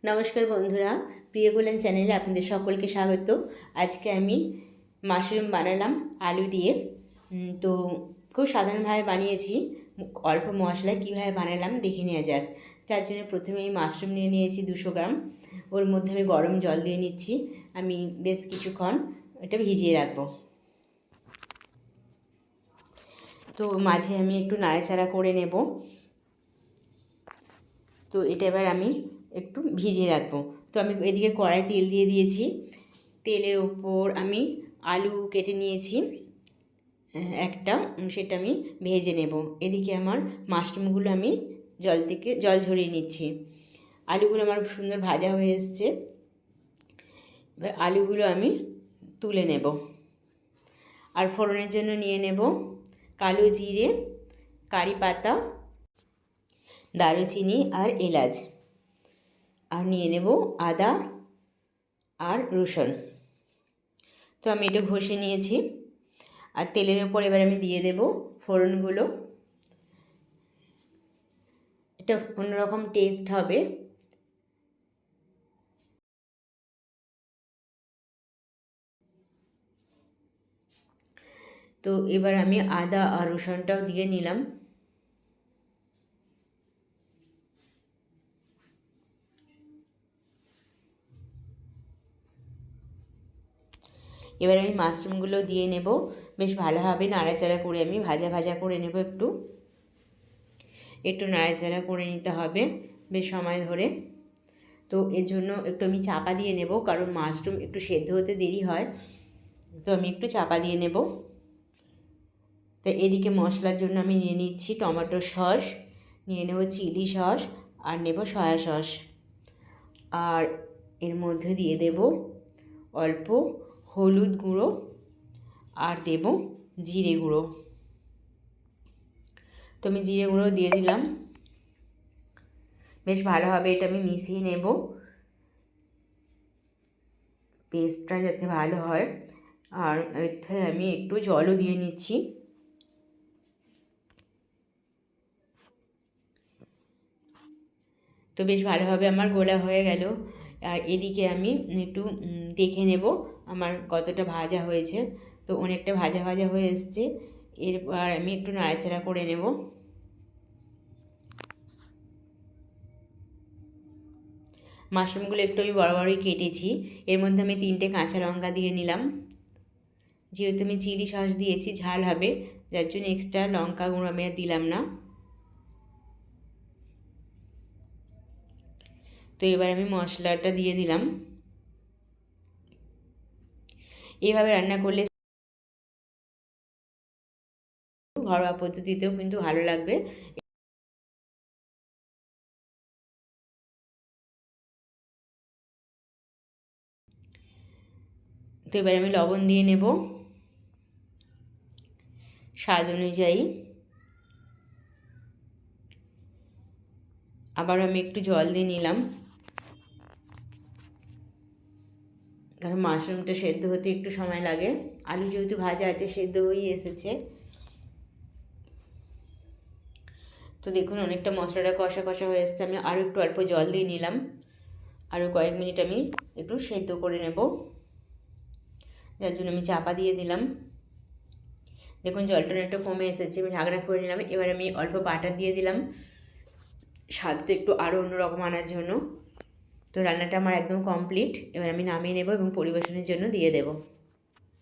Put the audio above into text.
নমস্কার বন্ধুরা, প্রিয় গোলেন চ্যানেলে আপনাদের সকলকে স্বাগত। আজকে আমি মাশরুম বানালাম আলু দিয়ে। তো খুব সাধারণভাবে বানিয়েছি, অল্প মশলায় কীভাবে বানালাম দেখে নেওয়া যাক। তার জন্য প্রথমে আমি মাশরুম নিয়ে নিয়েছি 200 গ্রাম। ওর মধ্যে আমি গরম জল দিয়ে নিচ্ছি। আমি বেশ কিছুক্ষণ এটা ভিজিয়ে রাখবো। তো মাঝে আমি একটু নাড়াচাড়া করে নেব। তো এটা এবার আমি একটু ভিজিয়ে রাখবো। তো আমি এদিকে কড়াই তেল দিয়ে দিয়েছি। তেলের ওপর আমি আলু কেটে নিয়েছি একটা, সেটা আমি ভেজে নেব। এদিকে আমার মাশরুমগুলো আমি জল ঝরিয়ে নিচ্ছি। আলুগুলো আমার সুন্দর ভাজা হয়ে এসছে। এবার আলুগুলো আমি তুলে নেব। আর ফোড়নের জন্য নিয়ে নেব কালো জিরে, কারি পাতা, দারুচিনি আর এলাচ, আর নিয়ে নেব আদা আর রসুন। তো আমি এটা ঘষে নিয়েছি। আর তেলের ওপর এবার আমি দিয়ে দেব ফোড়নগুলো। এটা অন্যরকম টেস্ট হবে। তো এবার আমি আদা আর রসুনটাও দিয়ে নিলাম। এবার আমি মাশরুমগুলো দিয়ে নেব। বেশ ভালোভাবে নাড়াচাড়া করে আমি ভাজা ভাজা করে নেব। একটু নাড়াচাড়া করে নিতে হবে বেশ সময় ধরে। তো এর জন্য একটু আমি চাপা দিয়ে নেব, কারণ মাশরুম একটু সেদ্ধ হতে দেরি হয়। তো আমি একটু চাপা দিয়ে নেব। তো এদিকে মশলার জন্য আমি নিয়ে নিচ্ছি টমেটো সস, নিয়ে নেব চিলি সস, আর নেব সয়া সস। আর এর মধ্যে দিয়ে দেব অল্প হলুদ গুঁড়ো, আর দেব জিরে গুঁড়ো। তো আমি জিরে গুঁড়ো দিয়ে দিলাম। বেশ ভালোভাবে এটা আমি মিশিয়ে নেব, পেস্টটা যাতে ভালো হয়। আর এতে আমি একটু জলও দিয়ে নিচ্ছি। তো বেশ ভালোভাবে আমার গোলা হয়ে গেল। আর এদিকে আমি একটু দেখে নেব আমার কতটা ভাজা হয়েছে। তো অনেকটা ভাজা ভাজা হয়ে এসছে। এরপর আমি একটু নাড়াচাড়া করে নেব। মাশরুমগুলো একটু আমি বড় বড়ই কেটেছি। এর মধ্যে আমি 3টে কাঁচা লঙ্কা দিয়ে নিলাম। যেহেতু আমি চিলি সস দিয়েছি, ঝাল হবে, যার জন্য এক্সট্রা লঙ্কা গুঁড়ো আমি আর দিলাম না। তো এবার আমি মশলাটা দিয়ে দিলাম। এইভাবে রান্না করলে ঘরোয়া পদ্ধতিতেও কিন্তু ভালো লাগবে। তো এবার আমি লবণ দিয়ে নেব স্বাদ অনুযায়ী। আবার আমি একটু জল দিয়ে নিলাম, কারণ মাশরুমটা সেদ্ধ হতে একটু সময় লাগে। আলু যেহেতু ভাজা আছে, সেদ্ধ হয়েই এসেছে। তো দেখুন অনেকটা মশলাটা কষা কষা হয়ে এসেছে। আমি আরও একটু অল্প জল দিয়ে নিলাম। আরও কয়েক মিনিট আমি একটু সেদ্ধ করে নেব, যার জন্য আমি চাপা দিয়ে দিলাম। দেখুন জলটা একটু কমে এসেছে। আমি ঢাকনা করে নিলাম। এবার আমি অল্প বাটার দিয়ে দিলাম, স্বাদটা একটু আরও অন্যরকম আনার জন্য। তো রান্নাটা আমার একদম কমপ্লিট। এবার আমি নামিয়ে নেব এবং পরিবেশনের জন্য দিয়ে দেব।